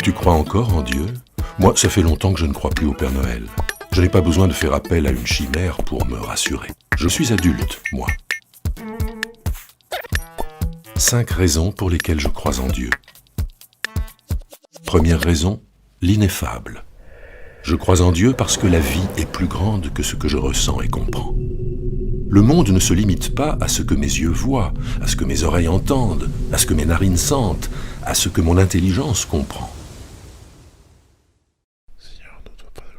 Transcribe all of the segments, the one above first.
Tu crois encore en Dieu? Moi, ça fait longtemps que je ne crois plus au Père Noël. Je n'ai pas besoin de faire appel à une chimère pour me rassurer. Je suis adulte, moi. 5 raisons pour lesquelles je crois en Dieu. Première raison, l'ineffable. Je crois en Dieu parce que la vie est plus grande que ce que je ressens et comprends. Le monde ne se limite pas à ce que mes yeux voient, à ce que mes oreilles entendent, à ce que mes narines sentent, à ce que mon intelligence comprend.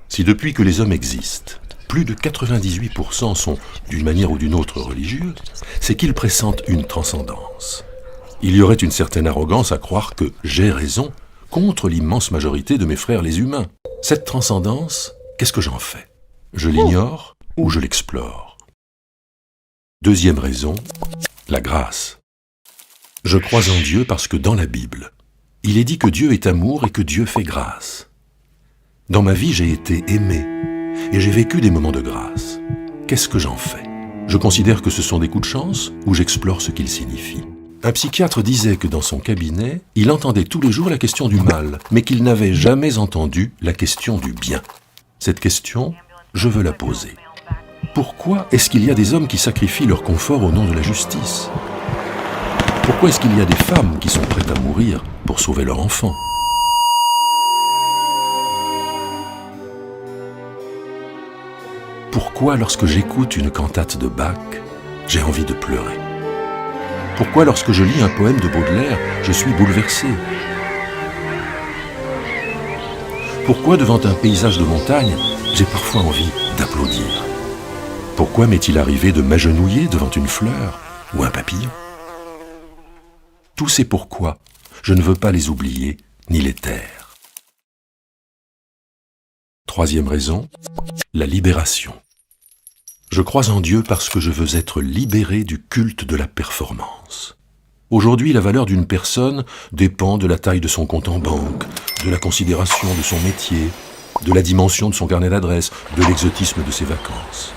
Si depuis que les hommes existent, plus de 98% sont, d'une manière ou d'une autre, religieux, c'est qu'ils pressentent une transcendance. Il y aurait une certaine arrogance à croire que j'ai raison contre l'immense majorité de mes frères les humains. Cette transcendance, qu'est-ce que j'en fais? Je l'ignore ou je l'explore? Deuxième raison, la grâce. Je crois en Dieu parce que dans la Bible, il est dit que Dieu est amour et que Dieu fait grâce. Dans ma vie, j'ai été aimé et j'ai vécu des moments de grâce. Qu'est-ce que j'en fais? Je considère que ce sont des coups de chance ou j'explore ce qu'ils signifient. Un psychiatre disait que dans son cabinet, il entendait tous les jours la question du mal, mais qu'il n'avait jamais entendu la question du bien. Cette question, je veux la poser. Pourquoi est-ce qu'il y a des hommes qui sacrifient leur confort au nom de la justice? Pourquoi est-ce qu'il y a des femmes qui sont prêtes à mourir pour sauver leur enfant? Pourquoi, lorsque j'écoute une cantate de Bach, j'ai envie de pleurer? Pourquoi, lorsque je lis un poème de Baudelaire, je suis bouleversé? Pourquoi, devant un paysage de montagne, j'ai parfois envie d'applaudir? Pourquoi m'est-il arrivé de m'agenouiller devant une fleur ou un papillon? Tous ces pourquoi, je ne veux pas les oublier ni les taire. Troisième raison, la libération. Je crois en Dieu parce que je veux être libéré du culte de la performance. Aujourd'hui, la valeur d'une personne dépend de la taille de son compte en banque, de la considération de son métier, de la dimension de son carnet d'adresses, de l'exotisme de ses vacances.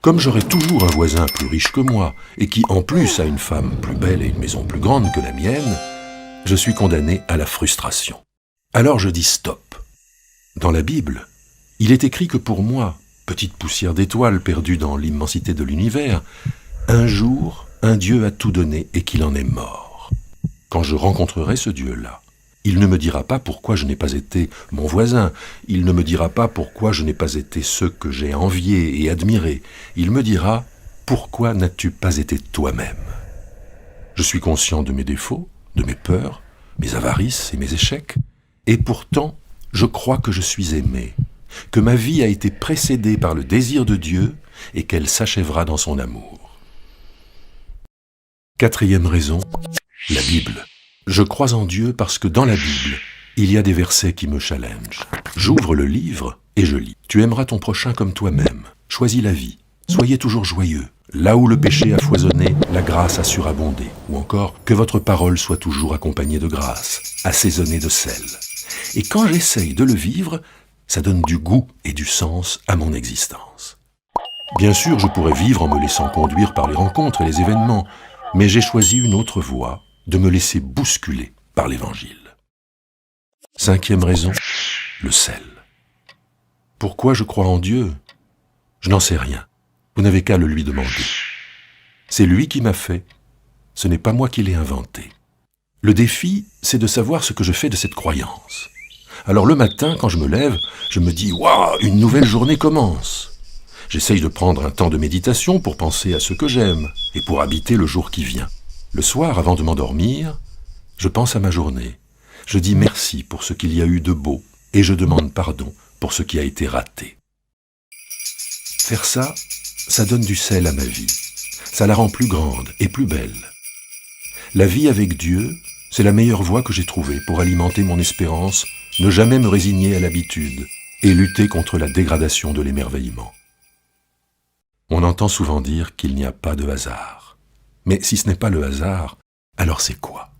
Comme j'aurai toujours un voisin plus riche que moi, et qui en plus a une femme plus belle et une maison plus grande que la mienne, je suis condamné à la frustration. Alors je dis stop. Dans la Bible, il est écrit que pour moi, petite poussière d'étoiles perdue dans l'immensité de l'univers, un jour, un Dieu a tout donné et qu'il en est mort. Quand je rencontrerai ce Dieu-là, il ne me dira pas pourquoi je n'ai pas été mon voisin, il ne me dira pas pourquoi je n'ai pas été ceux que j'ai enviés et admirés, il me dira « Pourquoi n'as-tu pas été toi-même » Je suis conscient de mes défauts, de mes peurs, mes avarices et mes échecs, et pourtant, je crois que je suis aimé, que ma vie a été précédée par le désir de Dieu et qu'elle s'achèvera dans son amour. Quatrième raison, la Bible. Je crois en Dieu parce que dans la Bible, il y a des versets qui me challengent. J'ouvre le livre et je lis. Tu aimeras ton prochain comme toi-même. Choisis la vie. Soyez toujours joyeux. Là où le péché a foisonné, la grâce a surabondé. Ou encore, que votre parole soit toujours accompagnée de grâce, assaisonnée de sel. Et quand j'essaye de le vivre, ça donne du goût et du sens à mon existence. Bien sûr, je pourrais vivre en me laissant conduire par les rencontres et les événements, mais j'ai choisi une autre voie, de me laisser bousculer par l'Évangile. Cinquième raison, le sel. Pourquoi je crois en Dieu? Je n'en sais rien. Vous n'avez qu'à le lui demander. C'est lui qui m'a fait. Ce n'est pas moi qui l'ai inventé. Le défi, c'est de savoir ce que je fais de cette croyance. Alors le matin, quand je me lève, je me dis « Waouh, une nouvelle journée commence !» J'essaye de prendre un temps de méditation pour penser à ce que j'aime et pour habiter le jour qui vient. Le soir, avant de m'endormir, je pense à ma journée. Je dis merci pour ce qu'il y a eu de beau et je demande pardon pour ce qui a été raté. Faire ça, ça donne du sel à ma vie. Ça la rend plus grande et plus belle. La vie avec Dieu, c'est la meilleure voie que j'ai trouvée pour alimenter mon espérance, ne jamais me résigner à l'habitude et lutter contre la dégradation de l'émerveillement. On entend souvent dire qu'il n'y a pas de hasard. Mais si ce n'est pas le hasard, alors c'est quoi ?